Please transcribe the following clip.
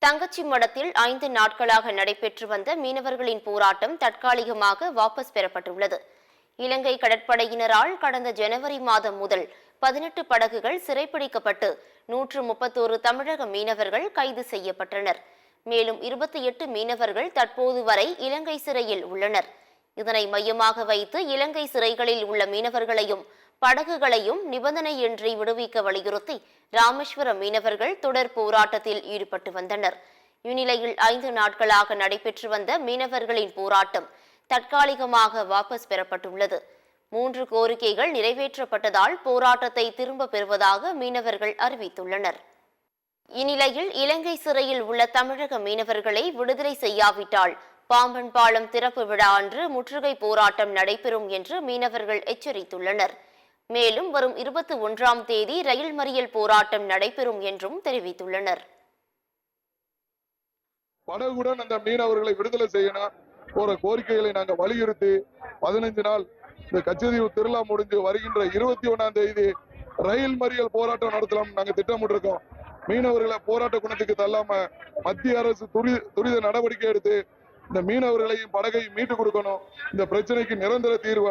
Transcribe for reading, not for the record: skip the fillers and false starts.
தங்கச்சி மடத்தில் 5 நாட்களாக நடைபெற்று வந்த மீனவர்களின் போராட்டம் தற்காலிகமாக வாபஸ் பெறப்பட்டுள்ளது. இலங்கை கடற்படையினரால் கடந்த ஜனவரி மாதம் முதல் 18 படகுகள் சிறைப்பிடிக்கப்பட்டு 131 தமிழக மீனவர்கள் கைது செய்யப்பட்டனர். மேலும் 28 மீனவர்கள் தற்போது வரை இலங்கை சிறையில் உள்ளனர். இதனை மையமாக வைத்து இலங்கை சிறைகளில் உள்ள மீனவர்களையும் படகுகளையும் நிபந்தனையின்றி விடுவிக்க வலியுறுத்தி ராமேஸ்வரம் மீனவர்கள் தொடர் போராட்டத்தில் ஈடுபட்டு வந்தனர். இந்நிலையில் 5 நாட்களாக நடைபெற்று வந்த மீனவர்களின் போராட்டம் தற்காலிகமாக வாபஸ் பெறப்பட்டுள்ளது. 3 கோரிக்கைகள் நிறைவேற்றப்பட்டதால் போராட்டத்தை திரும்ப பெறுவதாக மீனவர்கள் அறிவித்துள்ளனர். இந்நிலையில் இலங்கை சிறையில் உள்ள தமிழக மீனவர்களை விடுதலை செய்யாவிட்டால் பாம்பன் பாலம் திறப்பு விழா அன்று முற்றுகை போராட்டம் நடைபெறும் என்று மீனவர்கள் எச்சரித்துள்ளனர். மேலும் வரும் 21ஆம் தேதி ரயில் மறியல் போராட்டம் நடைபெறும் என்றும் தெரிவித்துள்ளனர். படகுடன் அந்த மீனவர்களை விடுதலை செய்யணும் போற கோரிக்கைகளை நாங்கள் வலியுறுத்தி 15 நாள் இந்த கச்சதீவு திருவிழா முடிஞ்சு வருகின்ற 21ஆம் தேதி ரயில் மறியல் போராட்டம் நடத்தலாம் நாங்க திட்டமிட்டிருக்கோம். மீனவர்களை போராட்ட குணத்துக்கு தள்ளாம மத்திய அரசு துரித நடவடிக்கை எடுத்து இந்த மீனவர்களையும் படகையும் மீட்டு கொடுக்கணும். இந்த பிரச்சனைக்கு நிரந்தர தீர்வு